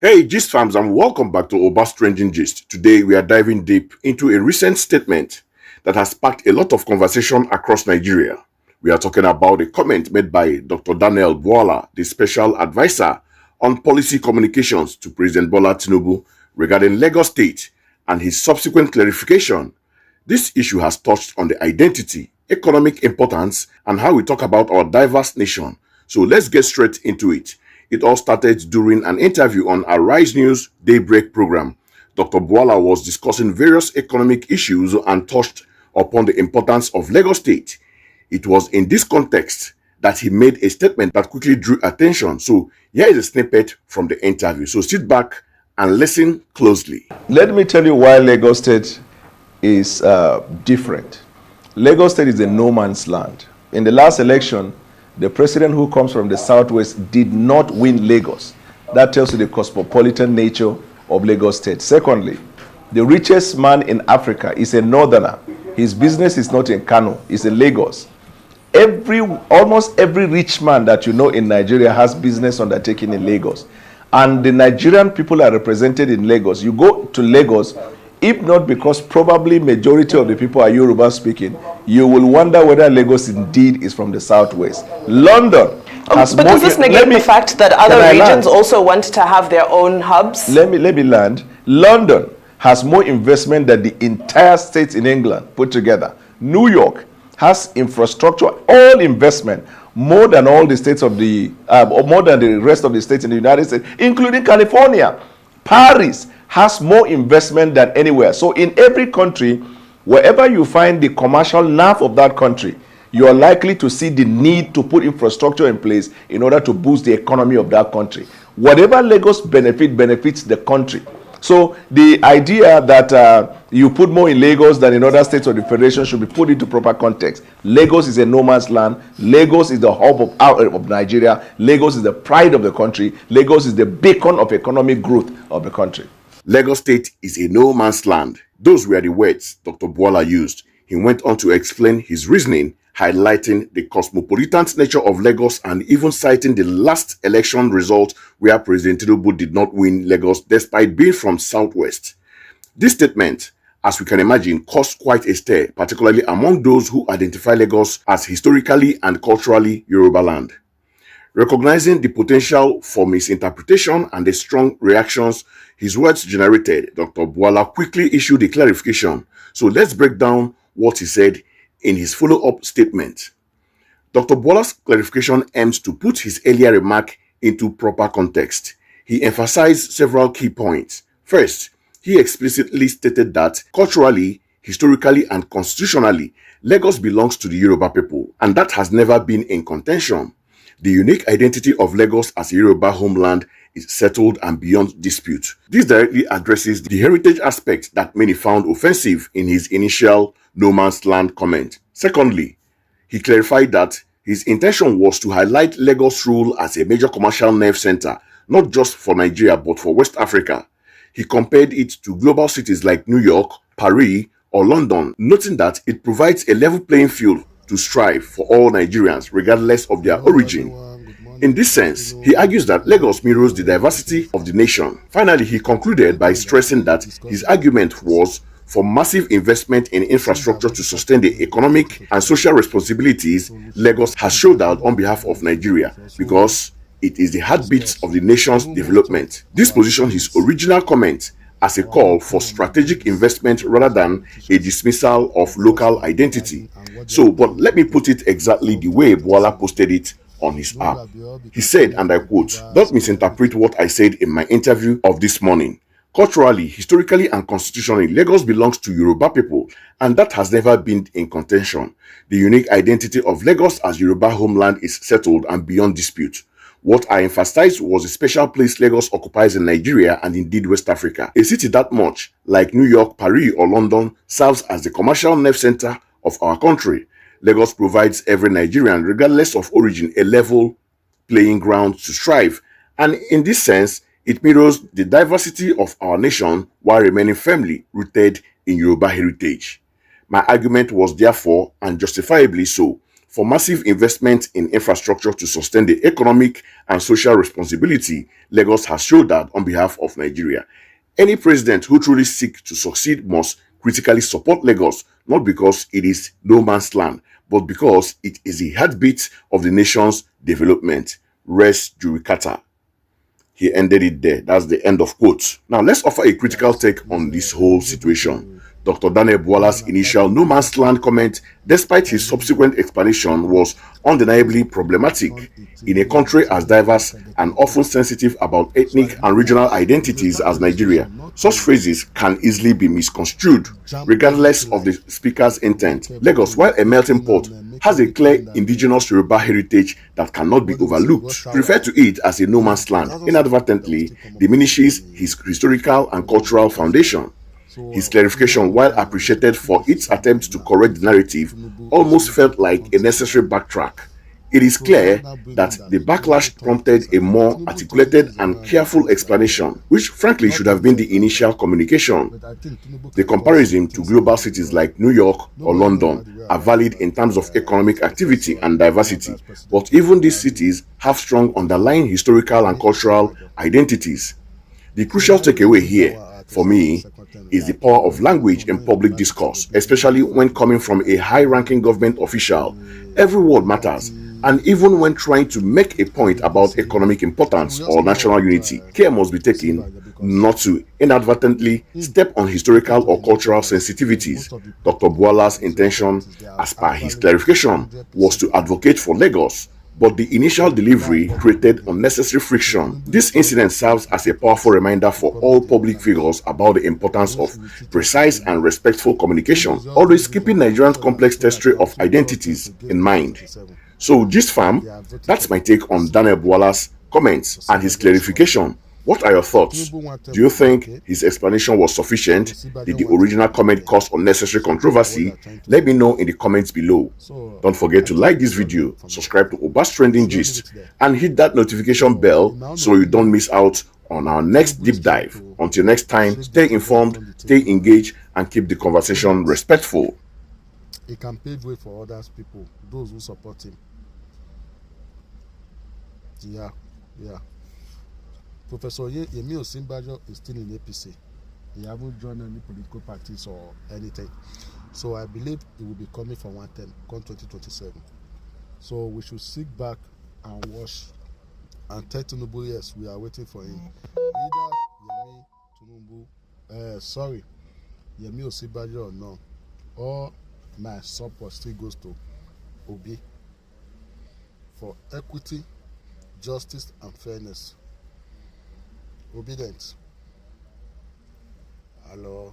Hey, Gist fams, and welcome back to Oba's Trending Gist. Today, we are diving deep into a recent statement that has sparked a lot of conversation across Nigeria. We are talking about a comment made by Dr. Daniel Bwala, the special advisor on policy communications to President Bola Tinubu regarding Lagos State and his subsequent clarification. This issue has touched on the identity, economic importance, and how we talk about our diverse nation. So let's get straight into it. It all started during an interview on our Rise News Daybreak program. Dr. Bwala was discussing various economic issues and touched upon the importance of Lagos State. It was in this context that he made a statement that quickly drew attention. So here is a snippet from the interview. So sit back and listen closely. Let me tell you why Lagos State is different. Lagos State is a no man's land. In the last election, the president who comes from the southwest did not win Lagos. That tells you the cosmopolitan nature of Lagos State. Secondly, the richest man in Africa is a northerner. His business is not in Kano, it's in Lagos. Almost every rich man that you know in Nigeria has business undertaking in Lagos. And the Nigerian people are represented in Lagos. You go to Lagos, if not because probably majority of the people are Yoruba speaking, you will wonder whether Lagos indeed is from the southwest. London has but more... does this negate the fact that other regions also want to have their own hubs? Let me land. London has more investment than the entire states in England put together. New York has infrastructure, all investment, more than all the states of the, or more than the rest of the states in the United States, including California. Paris has more investment than anywhere. So in every country, wherever you find the commercial nerve of that country, you are likely to see the need to put infrastructure in place in order to boost the economy of that country. Whatever Lagos benefits the country. So the idea that you put more in Lagos than in other states of the federation should be put into proper context. Lagos is a no man's land. Lagos is the hub of Nigeria. Lagos is the pride of the country. Lagos is the beacon of economic growth of the country. Lagos State is a no man's land. Those were the words Dr. Bwala used. He went on to explain his reasoning, highlighting the cosmopolitan nature of Lagos and even citing the last election result where President Tinubu did not win Lagos despite being from Southwest. This statement, as we can imagine, caused quite a stir, particularly among those who identify Lagos as historically and culturally Yoruba land. Recognizing the potential for misinterpretation and the strong reactions his words generated, Dr. Bwala quickly issued a clarification. So let's break down what he said in his follow-up statement. Dr. Bwala's clarification aims to put his earlier remark into proper context. He emphasized several key points. First, he explicitly stated that culturally, historically, and constitutionally, Lagos belongs to the Yoruba people, and that has never been in contention. The unique identity of Lagos as a Yoruba homeland is settled and beyond dispute. This directly addresses the heritage aspect that many found offensive in his initial no man's land comment. Secondly, he clarified that his intention was to highlight Lagos' role as a major commercial nerve center, not just for Nigeria but for West Africa. He compared it to global cities like New York, Paris, or London, noting that it provides a level playing field to strive for all Nigerians regardless of their origin. In this sense, he argues that Lagos mirrors the diversity of the nation. Finally, he concluded by stressing that his argument was for massive investment in infrastructure to sustain the economic and social responsibilities Lagos has shouldered on behalf of Nigeria, because it is the heartbeat of the nation's development. This positioned his original comment as a call for strategic investment rather than a dismissal of local identity. So, but let me put it exactly the way Bwala posted it on his app. He said, and I quote, "Don't misinterpret what I said in my interview of this morning. Culturally, historically, and constitutionally, Lagos belongs to Yoruba people, and that has never been in contention. The unique identity of Lagos as Yoruba homeland is settled and beyond dispute. What I emphasized was the special place Lagos occupies in Nigeria and indeed West Africa. A city that much, like New York, Paris, or London, serves as the commercial nerve center of our country. Lagos provides every Nigerian, regardless of origin, a level playing ground to strive, and in this sense, it mirrors the diversity of our nation while remaining firmly rooted in Yoruba heritage. My argument was therefore, and justifiably so, For massive investment in infrastructure to sustain the economic and social responsibility, Lagos has showed that on behalf of Nigeria. Any president who truly seeks to succeed must critically support Lagos, not because it is no man's land, but because it is the heartbeat of the nation's development. Res judicata. He ended it there. That's the end of quotes. Now, let's offer a critical take on this whole situation. Dr. Daniel Bwala's initial no man's land comment, despite his subsequent explanation, was undeniably problematic. In a country as diverse and often sensitive about ethnic and regional identities as Nigeria, such phrases can easily be misconstrued, regardless of the speaker's intent. Lagos, while a melting pot, has a clear indigenous Yoruba heritage that cannot be overlooked. To refer to it as a no man's land inadvertently diminishes his historical and cultural foundation. His clarification, while appreciated for its attempt to correct the narrative, almost felt like a necessary backtrack. It is clear that the backlash prompted a more articulated and careful explanation, which frankly should have been the initial communication. The comparison to global cities like New York or London are valid in terms of economic activity and diversity, but even these cities have strong underlying historical and cultural identities. The crucial takeaway here, for me, is the power of language in public discourse, especially when coming from a high-ranking government official. Every word matters, and even when trying to make a point about economic importance or national unity, care must be taken not to inadvertently step on historical or cultural sensitivities. Dr. Bwala's intention, as per his clarification, was to advocate for Lagos, but the initial delivery created unnecessary friction. This incident serves as a powerful reminder for all public figures about the importance of precise and respectful communication, always keeping Nigeria's complex tapestry of identities in mind. So, gist fam, that's my take on Daniel Bwala's comments and his clarification. What are your thoughts? Do you think his explanation was sufficient? Did the original comment cause unnecessary controversy? Let me know in the comments below. Don't forget to like this video, subscribe to Obas Trending Gist, and hit that notification bell so you don't miss out on our next deep dive. Until next time, stay informed, stay engaged, and keep the conversation respectful. It can pave way for other people, those who support him. Yeah. Professor Yemi Osinbajo is still in APC. He haven't joined any political parties or anything. So I believe he will be coming for one term, come 2027. So we should sit back and watch and tell Tinubu, yes, we are waiting for him. Either Yemi Osinbajo or no. Or my support still goes to Obi for equity, justice, and fairness. Obedience. Hello.